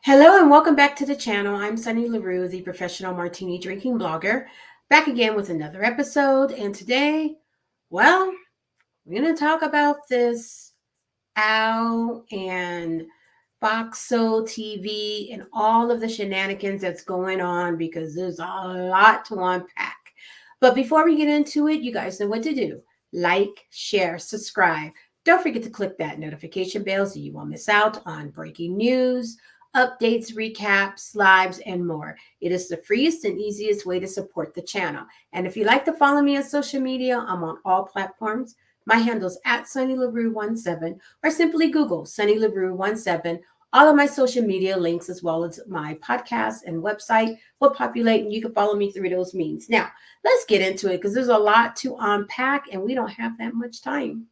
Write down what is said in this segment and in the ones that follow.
Hello and welcome back to the channel. I'm Sunny LaRue, the professional martini drinking blogger, back again with another episode. And today, well, we're going to talk about this Al and Foxo TV and all of the shenanigans that's going on because there's a lot to unpack. But before we get into it, you guys know what to do. Like, share, subscribe. Don't forget to click that notification bell so you won't miss out on breaking news, updates, recaps, lives, and more. It is the freest and easiest way to support the channel. And if you'd like to follow me on social media, I'm on all platforms. My handle's at SunnyLaRue17 or simply Google Sunny LaRue17. All of my social media links as well as my podcast and website will populate and you can follow me through those means. Now, let's get into it because there's a lot to unpack and we don't have that much time.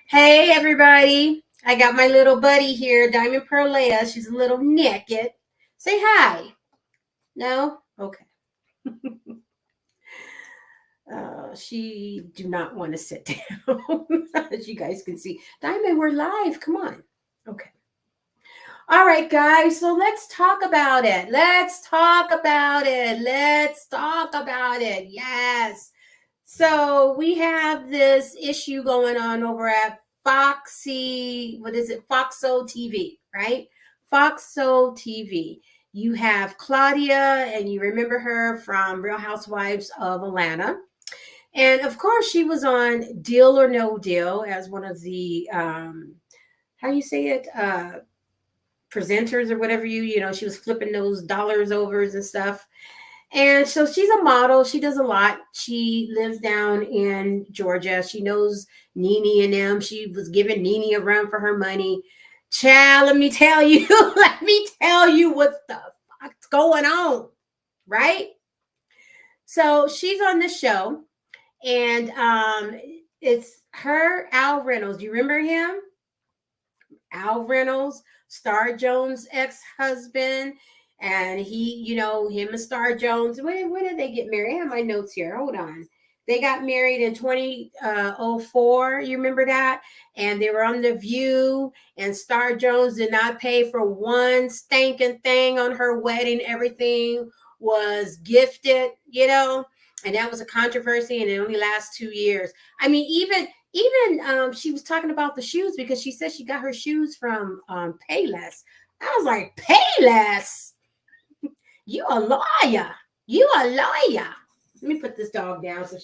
Hey everybody, I got my little buddy here, Diamond Pearl Leia. She's a little naked. Say hi. No? Okay. She do not want to sit down. As you guys can see. Diamond, we're live. Come on. Okay. All right, guys. So let's talk about it. Let's talk about it. Yes. So we have this issue going on over at Foxo TV, right? Foxo TV. You have Claudia, and you remember her from Real Housewives of Atlanta. And of course, she was on Deal or No Deal as one of the, how you say it? Presenters or whatever she was flipping those dollars overs and stuff. And so she's a model. She does a lot. She lives down in Georgia. She knows Nene and them. She was giving Nene a run for her money. Child, let me tell you what the fuck's going on, right? So she's on the show, and it's her, Al Reynolds. You remember him? Al Reynolds, Star Jones' ex-husband. And he, him and Star Jones, when did they get married? I have my notes here. Hold on. They got married in 2004. You remember that? And they were on The View, and Star Jones did not pay for one stinking thing on her wedding. Everything was gifted, and that was a controversy, and it only lasts 2 years. I mean, even she was talking about the shoes because she said she got her shoes from Payless. I was like, Payless? You a lawyer. Let me put this dog down so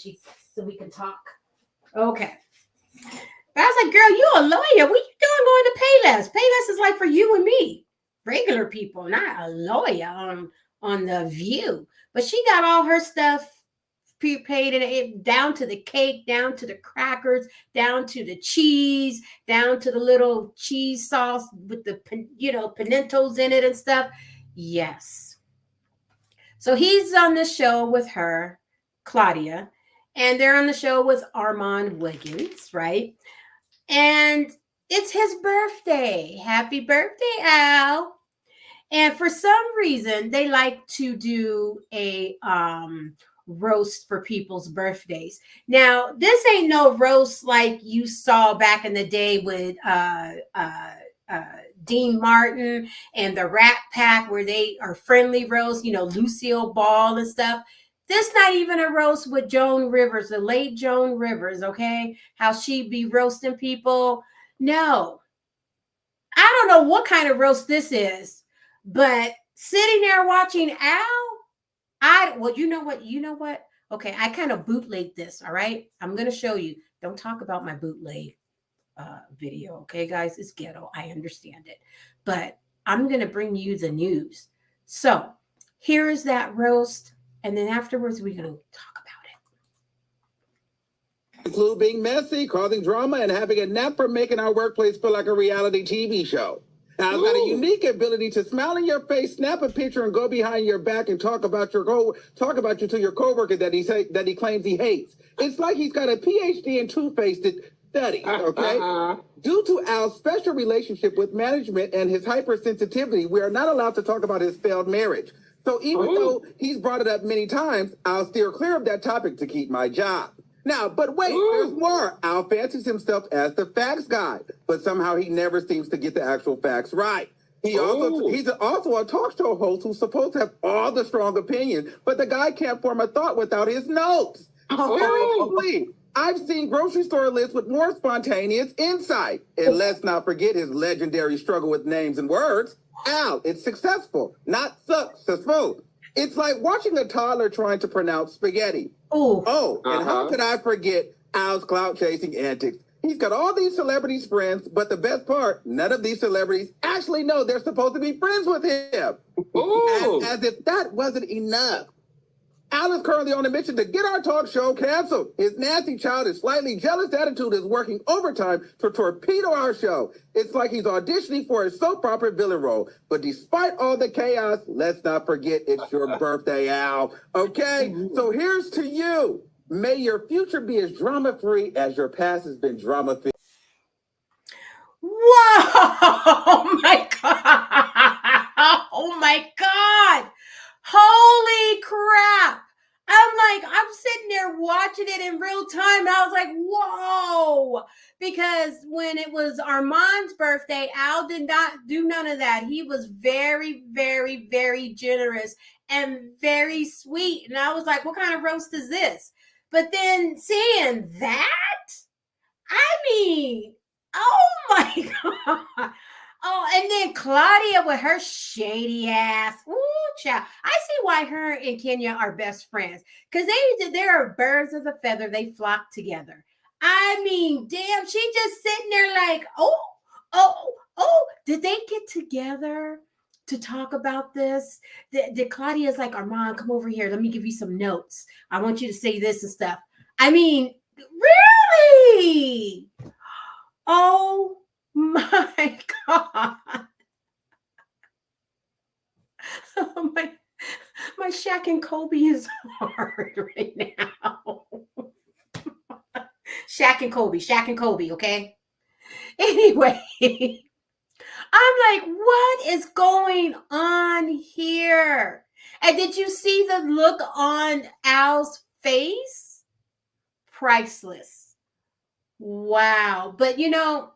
we can talk. Okay. But I was like, girl, you a lawyer. What you doing going to Payless? Payless is like for you and me, regular people, not a lawyer on The View. But she got all her stuff prepaid, and it down to the cake, down to the crackers, down to the cheese, down to the little cheese sauce with the pimentos in it and stuff. Yes. So he's on the show with her, Claudia, and they're on the show with Armon Wiggins, right? And it's his birthday. Happy birthday, Al. And for some reason, they like to do a roast for people's birthdays. Now, this ain't no roast like you saw back in the day with Dean Martin and the Rat Pack, where they are friendly roast, Lucille Ball and stuff. This not even a roast with Joan Rivers, the late Joan Rivers, okay? How she be roasting people. No. I don't know what kind of roast this is, but sitting there watching Al, well, you know what? Okay, I kind of bootleg this, all right? I'm going to show you. Don't talk about my bootleg video, okay, guys? It's ghetto. I understand it. But I'm going to bring you the news. So here is that roast, and then afterwards we're going to talk about it. Include being messy, causing drama, and having a knack for making our workplace feel like a reality TV show. Al's got a unique ability to smile in your face, snap a picture, and go behind your back and talk about you to your coworker that he claims he hates. It's like he's got a PhD in two-faced study. Okay. Due to Al's special relationship with management and his hypersensitivity, we are not allowed to talk about his failed marriage. So even though he's brought it up many times, I'll steer clear of that topic to keep my job. Now, but wait, there's more. Al fancies himself as the facts guy, but somehow he never seems to get the actual facts right. He's also a talk show host who's supposed to have all the strong opinions, but the guy can't form a thought without his notes. Seriously, I've seen grocery store lists with more spontaneous insight. And let's not forget his legendary struggle with names and words. Al, it's successful, not successful. It's like watching a toddler trying to pronounce spaghetti. And how could I forget Al's clout chasing antics? He's got all these celebrities friends, but the best part, none of these celebrities actually know they're supposed to be friends with him. As if that wasn't enough. Al is currently on a mission to get our talk show canceled. His nasty, childish, slightly jealous attitude is working overtime to torpedo our show. It's like he's auditioning for a soap opera villain role. But despite all the chaos, let's not forget it's your birthday, Al. Okay? So here's to you. May your future be as drama-free as your past has been drama-filled. Whoa! Oh my God! Oh my God! Holy crap! I'm sitting there watching it in real time. And I was like, whoa. Because when it was Armand's birthday, Al did not do none of that. He was very, very, very generous and very sweet. And I was like, what kind of roast is this? But then seeing that, I mean, oh my God. Oh, and then Claudia with her shady ass. Ooh, child. I see why her and Kenya are best friends. Because they're birds of a feather. They flock together. I mean, damn, she just sitting there like, did they get together to talk about this? Did Claudia's like, Armand, come over here. Let me give you some notes. I want you to say this and stuff. I mean, really? Oh, my God. Oh, my Shaq and Kobe is hard right now. Shaq and Kobe, okay? Anyway, I'm like, what is going on here? And did you see the look on Al's face? Priceless. Wow. But you know,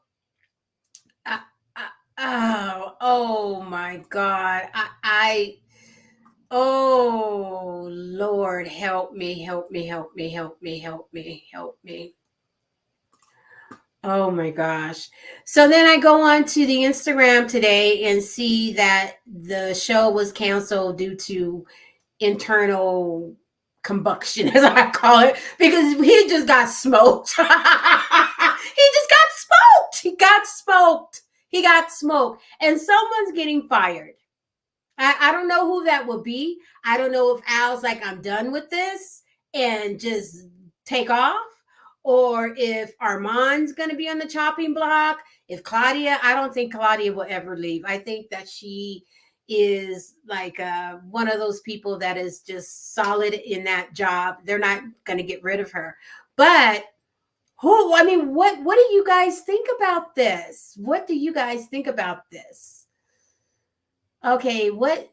oh my God. Oh Lord, help me. Oh my gosh. So then I go on to the Instagram today and see that the show was canceled due to internal combustion, as I call it, because he just got smoked. He got smoked. And someone's getting fired. I don't know who that will be. I don't know if Al's like, I'm done with this and just take off. Or if Armand's going to be on the chopping block. If Claudia, I don't think Claudia will ever leave. I think that she is like one of those people that is just solid in that job. They're not going to get rid of her. But what do you guys think about this? What do you guys think about this? Okay, what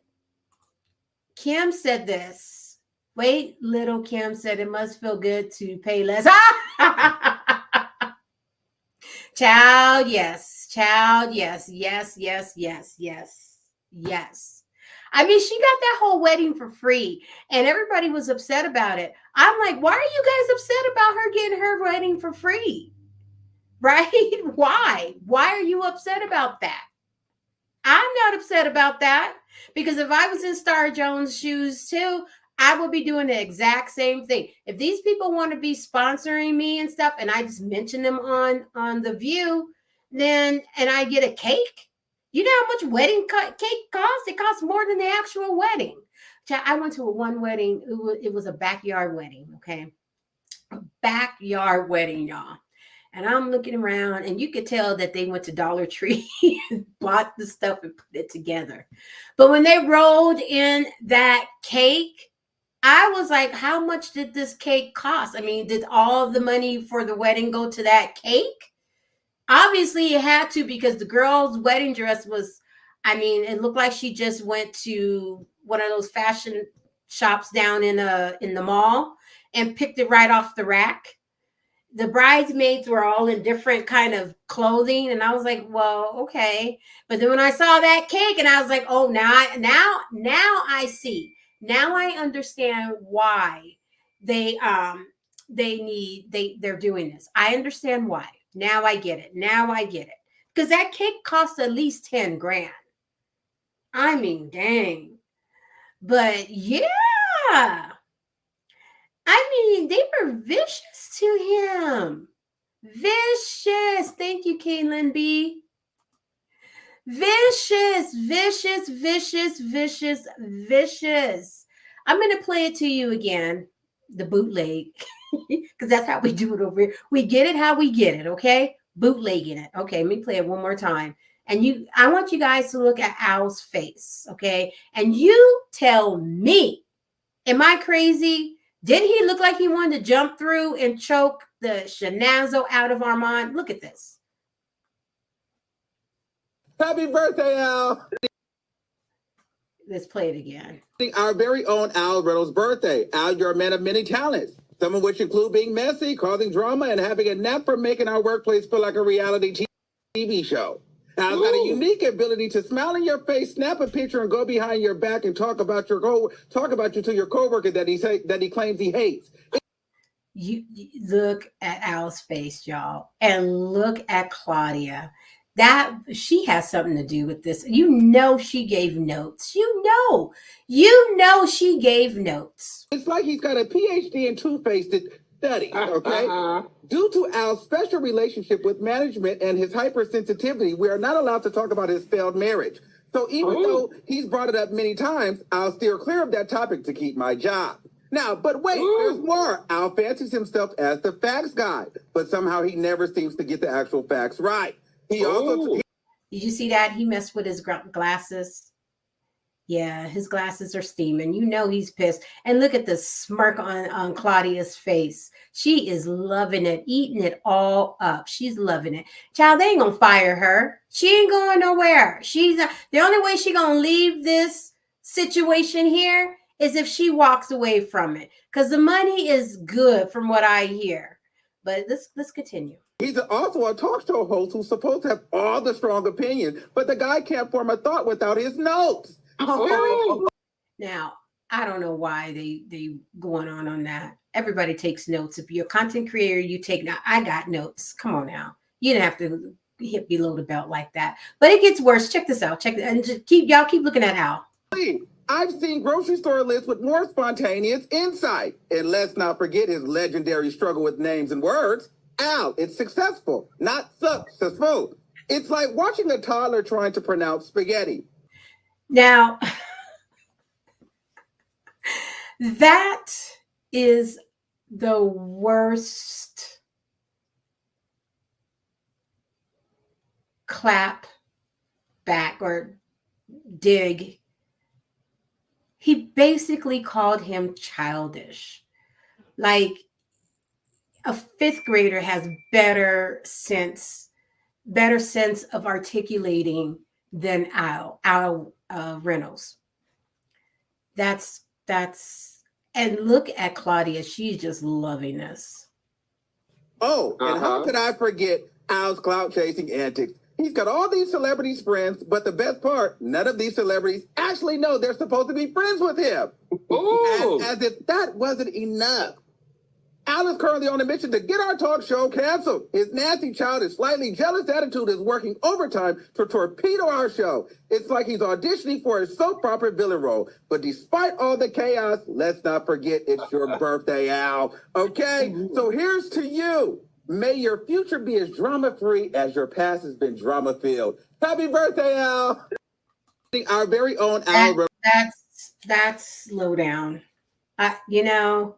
Kim said this. Wait, little Kim said it must feel good to pay less. Child, yes. Yes. I mean, she got that whole wedding for free and everybody was upset about it. I'm like, why are you guys upset about her getting her wedding for free? Right? Why? Why are you upset about that? I'm not upset about that because if I was in Star Jones' shoes too, I would be doing the exact same thing. If these people want to be sponsoring me and stuff, and I just mention them on The View, then, and I get a cake, you know how much wedding cake costs? It costs more than the actual wedding. I went to one wedding. It was a backyard wedding, okay? A backyard wedding, y'all. And I'm looking around, and you could tell that they went to Dollar Tree and bought the stuff and put it together. But when they rolled in that cake, I was like, how much did this cake cost? I mean, did all of the money for the wedding go to that cake? Obviously, it had to, because the girl's wedding dress was, I mean, it looked like she just went to one of those fashion shops down in the mall and picked it right off the rack. The bridesmaids were all in different kind of clothing, and I was like, well, okay. But then when I saw that cake, and I was like, oh, now I see. Now I understand why they they're doing this. I understand why. Now I get it. Now I get it. Because that cake cost at least 10 grand. I mean, dang. But yeah. I mean, they were vicious to him. Vicious. Thank you, Caitlin B. Vicious, vicious, vicious, vicious, vicious. I'm going to play it to you again, the bootleg, because that's how we do it over here. We get it how we get it, okay? Bootlegging it. Okay, let me play it one more time. And I want you guys to look at Al's face, okay? And you tell me, am I crazy? Didn't he look like he wanted to jump through and choke the Shanazo out of Armon? Look at this. Happy birthday, Al. Let's play it again. Our very own Al Reynolds' birthday. Al, you're a man of many talents, some of which include being messy, causing drama, and having a knack for making our workplace feel like a reality TV show. Al's got a unique ability to smile in your face, snap a picture, and go behind your back and talk about you to your coworker that he claims he hates. You look at Al's face, y'all, and look at Claudia. That she has something to do with this. You know she gave notes. You know she gave notes. It's like he's got a PhD in two-faced studies, okay? Due to Al's special relationship with management and his hypersensitivity, we are not allowed to talk about his failed marriage. So even though he's brought it up many times, I'll steer clear of that topic to keep my job. Now, but wait, there's more. Al fancies himself as the facts guy, but somehow he never seems to get the actual facts right. He also... Did you see that? He messed with his glasses. Yeah, his glasses are steaming. You know he's pissed. And look at the smirk on Claudia's face. She is loving it, eating it all up. She's loving it. Child, they ain't gonna fire her. She ain't going nowhere. She's the only way she gonna leave this situation here is if she walks away from it. Because the money is good from what I hear. But let's continue. He's also a talk show host who's supposed to have all the strong opinions, but the guy can't form a thought without his notes. Now, I don't know why they going on that. Everybody takes notes. If you're a content creator, you take now. I got notes. Come on now. You didn't have to hit below the belt like that. But it gets worse. Check this out. Check it, and just keep looking at Al. I've seen grocery store lists with more spontaneous insight. And let's not forget his legendary struggle with names and words. Al, it's successful, not successful. It's like watching a toddler trying to pronounce spaghetti. Now, that is the worst clap back or dig. He basically called him childish. Like, a fifth grader has better sense of articulating than Al Reynolds. That's and look at Claudia. She's just loving this. Oh, and how could I forget Al's clout chasing antics? He's got all these celebrities friends, but the best part, none of these celebrities actually know they're supposed to be friends with him. As if that wasn't enough. Al is currently on a mission to get our talk show canceled. His nasty, childish, slightly jealous attitude is working overtime to torpedo our show. It's like he's auditioning for a soap opera villain role. But despite all the chaos, let's not forget it's your birthday, Al. Okay? So here's to you. May your future be as drama-free as your past has been drama-filled. Happy birthday, Al. Our very own Al. That's low down. You know,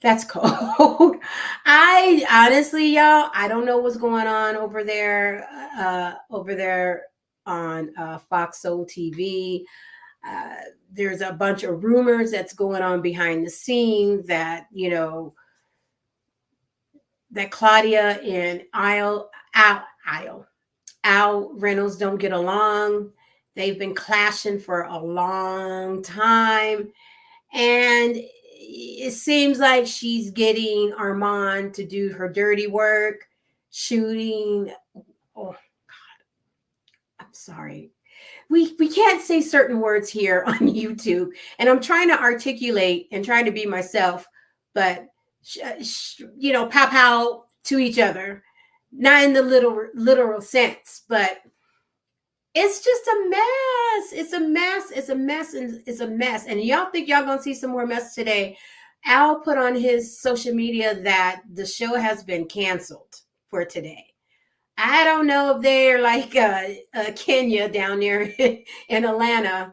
That's cold. I honestly, y'all, I don't know what's going on over there on Fox Soul TV. There's a bunch of rumors that's going on behind the scenes that that Claudia and Al Reynolds don't get along. They've been clashing for a long time. And it seems like she's getting Armand to do her dirty work, shooting. Oh, I'm sorry. We can't say certain words here on YouTube. And I'm trying to articulate and trying to be myself, but, pow pow to each other. Not in the literal sense, but it's just a mess. It's a mess. It's a mess. And it's a mess. And y'all think y'all gonna see some more mess today? Al put on his social media that the show has been canceled for today. I don't know if they're like Kenya down there in Atlanta,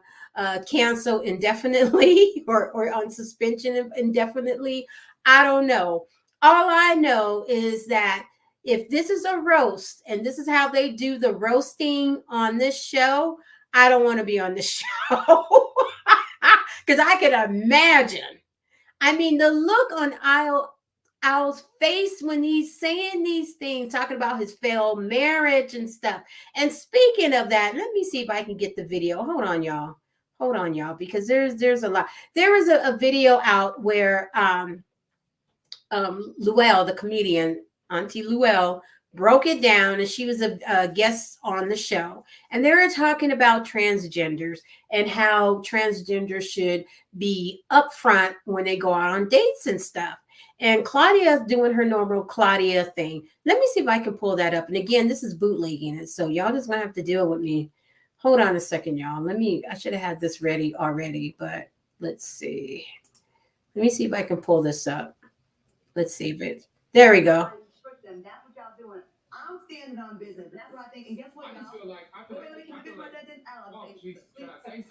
cancel indefinitely or on suspension indefinitely. I don't know. All I know is that if this is a roast and this is how they do the roasting on this show, I don't want to be on this show because I could imagine. I mean, the look on Al's face when he's saying these things, talking about his failed marriage and stuff. And speaking of that, let me see if I can get the video. Hold on, y'all. Hold on, y'all, because there's a lot. There was a video out where Luelle, the comedian, Auntie Luelle, broke it down, and she was a guest on the show. And they were talking about transgenders and how transgenders should be upfront when they go out on dates and stuff. And Claudia's doing her normal Claudia thing. Let me see if I can pull that up. And again, this is bootlegging it, so y'all just gonna have to deal with me. Hold on a second, y'all. I should have had this ready already, but let's see. Let me see if I can pull this up. Let's see if it. There we go. That's what y'all doing. I'm standing on business. That's what I think. And guess what, y'all? You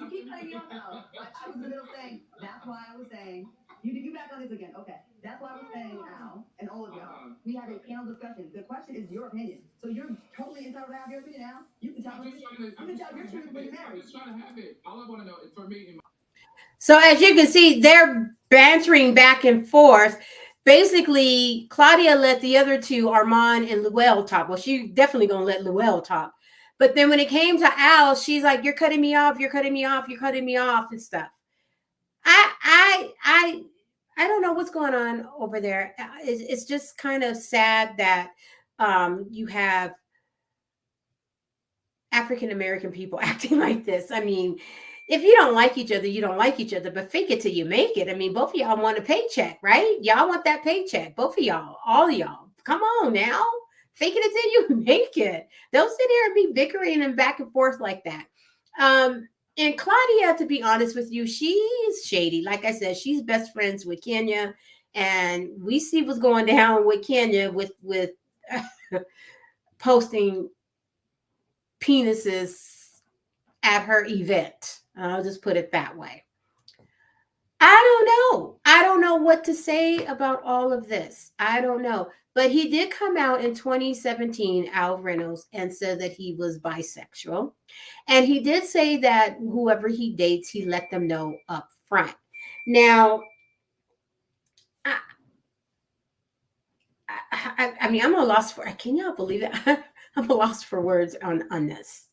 keep cutting me off, Al. I was in the middle saying, that's why I was saying, you back on this again. Okay. That's why I was saying, Al, and all of y'all, we have a panel discussion. The question is your opinion. So you're totally entitled to have your opinion, Al. You can tell your truth when you're married. All I want to know is for me. So as you can see, they're bantering back and forth. Basically, Claudia let the other two, Armand and Luelle, talk. Well, she definitely gonna let Luelle talk. But then when it came to Al, she's like, "You're cutting me off. You're cutting me off. You're cutting me off," and stuff. I don't know what's going on over there. It's just kind of sad that you have African American people acting like this. I mean, if you don't like each other, you don't like each other, but fake it till you make it. I mean, both of y'all want a paycheck, right? Y'all want that paycheck. Both of y'all, all of y'all. Come on now. Fake it until you make it. Don't sit here and be bickering and back and forth like that. And Claudia, to be honest with you, she's shady. Like I said, she's best friends with Kenya. And we see what's going down with Kenya with posting penises at her event. I'll just put it that way. I don't know. I don't know what to say about all of this. I don't know. But he did come out in 2017, Al Reynolds, and said that he was bisexual. And he did say that whoever he dates, he let them know up front. Now, I mean, I'm a loss for, can y'all believe it? I'm a loss for words on this.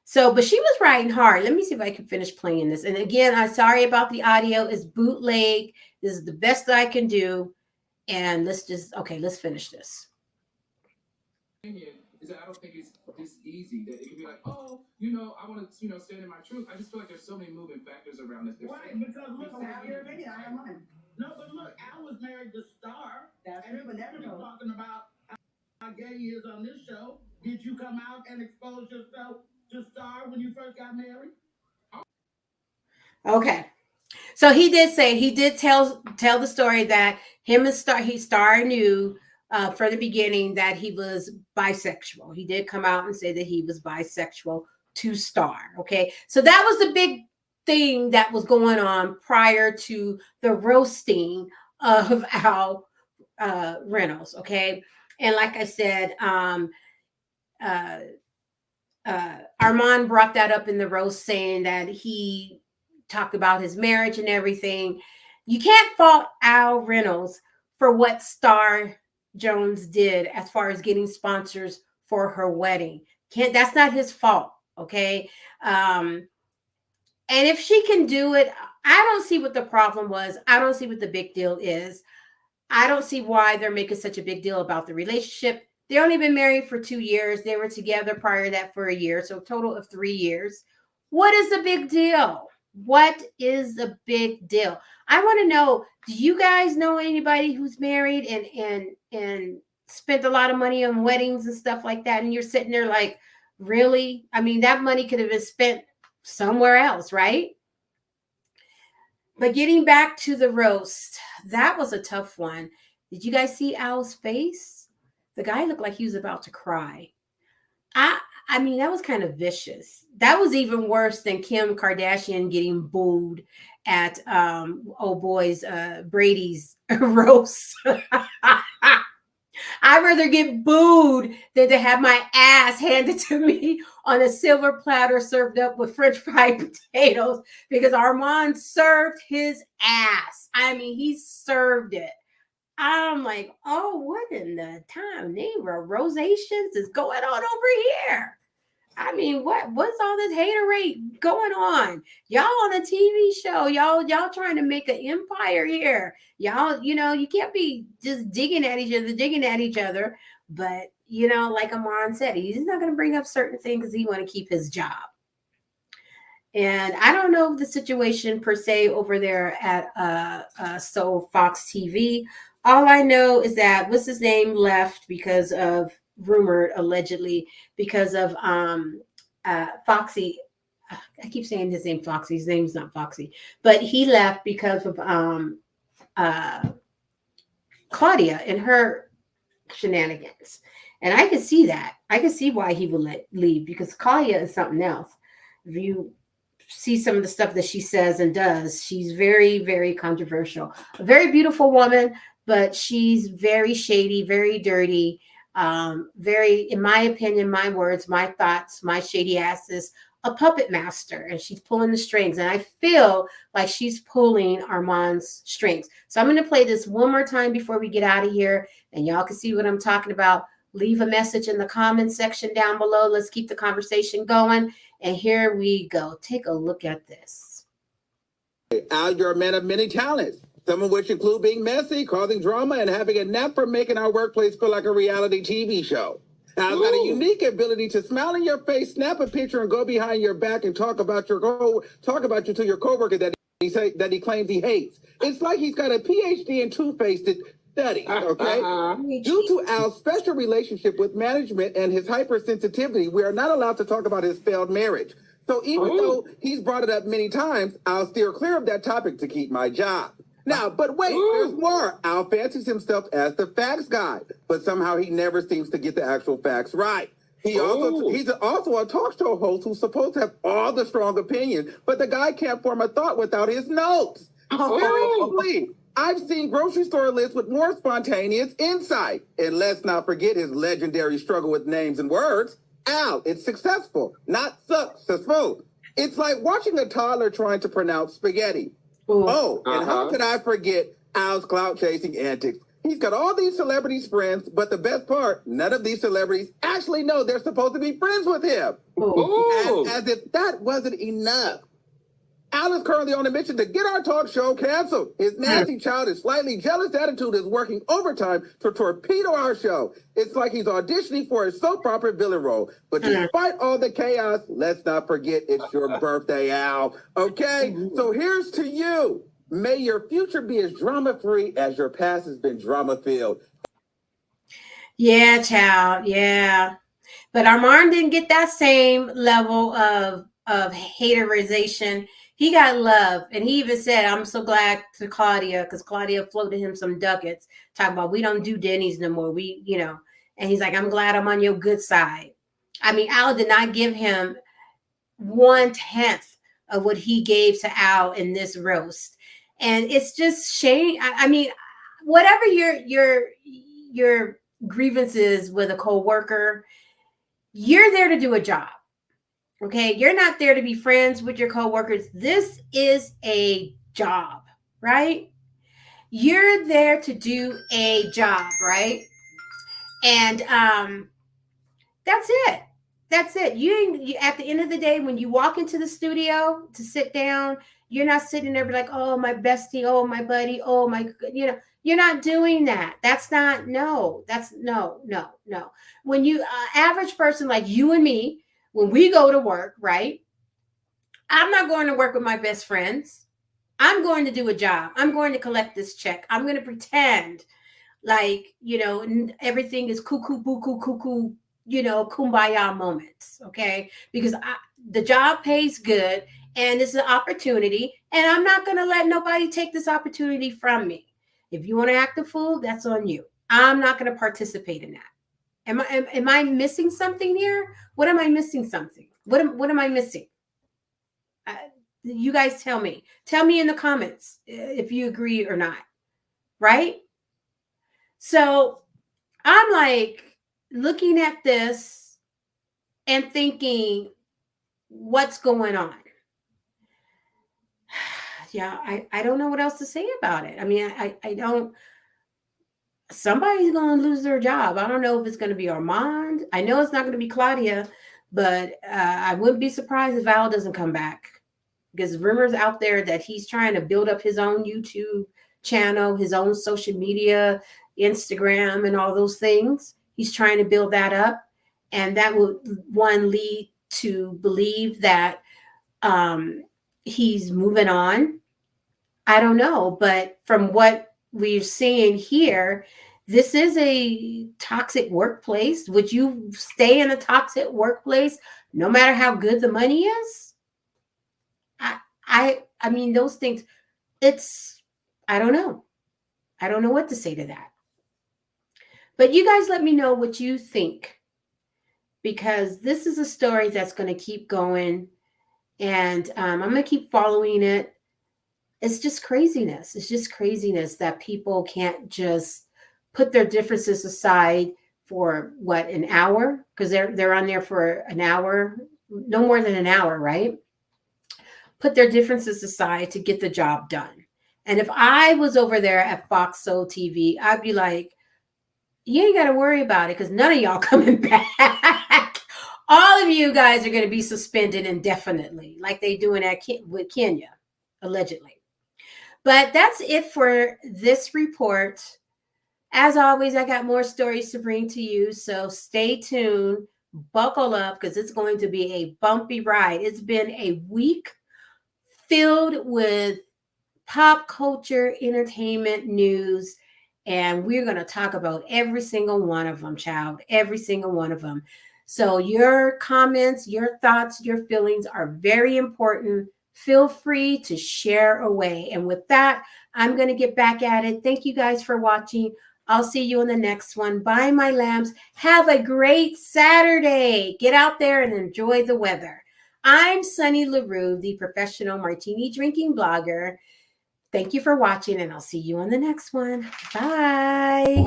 So, but she was riding hard. Let me see if I can finish playing this. And again, I'm sorry about the audio. It's bootleg. This is the best I can do. And let's finish this. Is that I don't think it's this easy that it can be like, oh, I want to, stand in my truth. I just feel like there's so many moving factors around this. Right, because look, Al, your opinion, I have mine. No, but look, Al was married to Star. That's true, but never know. Talking about how gay he is on this show. Did you come out and expose yourself to Star when you first got married? Okay. So he did tell the story that him and Star knew from the beginning that he was bisexual. He did come out and say that he was bisexual to Star. Okay. So that was the big thing that was going on prior to the roasting of Al Reynolds. Okay. And like I said, uh, Armon brought that up in the roast, saying that he talked about his marriage and everything. You can't fault Al Reynolds for what Star Jones did as far as getting sponsors for her wedding. Can't That's not his fault. Okay. And if she can do it, I don't see what the problem was. I don't see what the big deal is. I don't see why they're making such a big deal about the relationship. They only been married for 2 years. They were together prior to that for a year, so a total of 3 years. What is the big deal? What is the big deal? I want to know, do you guys know anybody who's married and spent a lot of money on weddings and stuff like that? And you're sitting there like, really? I mean, that money could have been spent somewhere else, right? But getting back to the roast, that was a tough one. Did you guys see Al's face? The guy looked like he was about to cry. I mean, that was kind of vicious. That was even worse than Kim Kardashian getting booed at Brady's roast. I'd rather get booed than to have my ass handed to me on a silver platter served up with French fried potatoes, because Armon served his ass. I mean, he served it. I'm like, oh, what in the time name of rosations is going on over here? I mean, what's all this haterade going on? Y'all on a TV show, y'all trying to make an empire here. Y'all, you can't be just digging at each other. But like Amon said, he's not going to bring up certain things because he want to keep his job. And I don't know the situation per se over there at Fox TV. All I know is that what's his name left because of rumored allegedly because of Foxy. I keep saying his name Foxy. His name's not Foxy, but he left because of Claudia and her shenanigans. And I can see that. I can see why he would leave, because Claudia is something else. If you see some of the stuff that she says and does, she's very, very controversial. A very beautiful woman, but she's very shady, very dirty. Very, in my opinion, my words, my thoughts, my shady ass is a puppet master, and she's pulling the strings. And I feel like she's pulling Armon's strings. So I'm going to play this one more time before we get out of here, and y'all can see what I'm talking about. Leave a message in the comment section down below. Let's keep the conversation going. And here we go. Take a look at this. Al, you're a man of many talents, some of which include being messy, causing drama, and having a knack for making our workplace feel like a reality TV show. Al's got a unique ability to smile in your face, snap a picture, and go behind your back and talk about you to your coworker that he claims he hates. It's like he's got a PhD in two-faced studies. Okay. Due to Al's special relationship with management and his hypersensitivity, we are not allowed to talk about his failed marriage. So even though he's brought it up many times, I'll steer clear of that topic to keep my job. Now, but wait, there's more. Al fancies himself as the facts guy, but somehow he never seems to get the actual facts right. He's also a talk show host who's supposed to have all the strong opinions, but the guy can't form a thought without his notes. Seriously, I've seen grocery store lists with more spontaneous insight. And let's not forget his legendary struggle with names and words. Al, it's successful, not successful. It's like watching a toddler trying to pronounce spaghetti. Oh, and how could I forget Al's clout-chasing antics? He's got all these celebrities friends, but the best part, none of these celebrities actually know they're supposed to be friends with him. As if that wasn't enough. Al is currently on a mission to get our talk show canceled. His nasty, childish, slightly jealous attitude is working overtime to torpedo our show. It's like he's auditioning for a soap opera villain role. But despite all the chaos, let's not forget it's your birthday, Al. Okay? So here's to you. May your future be as drama-free as your past has been drama-filled. Yeah, child. Yeah. But Armon didn't get that same level of haterization. He got love. And he even said, I'm so glad to Claudia, because Claudia floated him some ducats, talking about we don't do Denny's no more. And he's like, I'm glad I'm on your good side. I mean, Al did not give him 1/10 of what he gave to Al in this roast. And it's just shame. I mean, whatever your grievance is with a coworker, you're there to do a job. Okay, you're not there to be friends with your coworkers. This is a job, right? You're there to do a job, right? And that's it. That's it. You at the end of the day, when you walk into the studio to sit down, you're not sitting there like, oh, my bestie, oh, my buddy, oh, my, you're not doing that. That's not, no, that's no. When you, average person like you and me, when we go to work, right? I'm not going to work with my best friends. I'm going to do a job. I'm going to collect this check. I'm going to pretend like, everything is cuckoo, buku, cuckoo, kumbaya moments. Okay. Because the job pays good and it's an opportunity. And I'm not going to let nobody take this opportunity from me. If you want to act a fool, that's on you. I'm not going to participate in that. Am I missing something here? What am I missing something? What am I missing? You guys tell me in the comments if you agree or not. Right? So I'm like looking at this and thinking, what's going on? Yeah, I don't know what else to say about it. I mean, I don't, somebody's going to lose their job. I don't know if it's going to be Armand. I know it's not going to be Claudia, but I wouldn't be surprised if Val doesn't come back, because rumors out there that he's trying to build up his own YouTube channel, his own social media, Instagram, and all those things. He's trying to build that up. And that would, one, lead to believe that he's moving on. I don't know. But from what we're seeing here, this is a toxic workplace. Would you stay in a toxic workplace no matter how good the money is? I mean, those things, I don't know. I don't know what to say to that. But you guys let me know what you think, because this is a story that's going to keep going, and I'm going to keep following it. It's just craziness. It's just craziness that people can't just put their differences aside for what, an hour? Because they're on there for an hour, no more than an hour, right? Put their differences aside to get the job done. And if I was over there at Fox Soul TV, I'd be like, you ain't got to worry about it, because none of y'all coming back. All of you guys are going to be suspended indefinitely, like they doing with Kenya, allegedly. But that's it for this report. As always, I got more stories to bring to you, so stay tuned, buckle up, because it's going to be a bumpy ride. It's been a week filled with pop culture, entertainment, news, and we're going to talk about every single one of them, child, every single one of them. So your comments, your thoughts, your feelings are very important. Feel free to share away. And with that, I'm going to get back at it. Thank you guys for watching. I'll see you in the next one. Bye, my lambs. Have a great Saturday. Get out there and enjoy the weather. I'm Sunny LaRue, the professional martini drinking blogger. Thank you for watching, and I'll see you on the next one. Bye.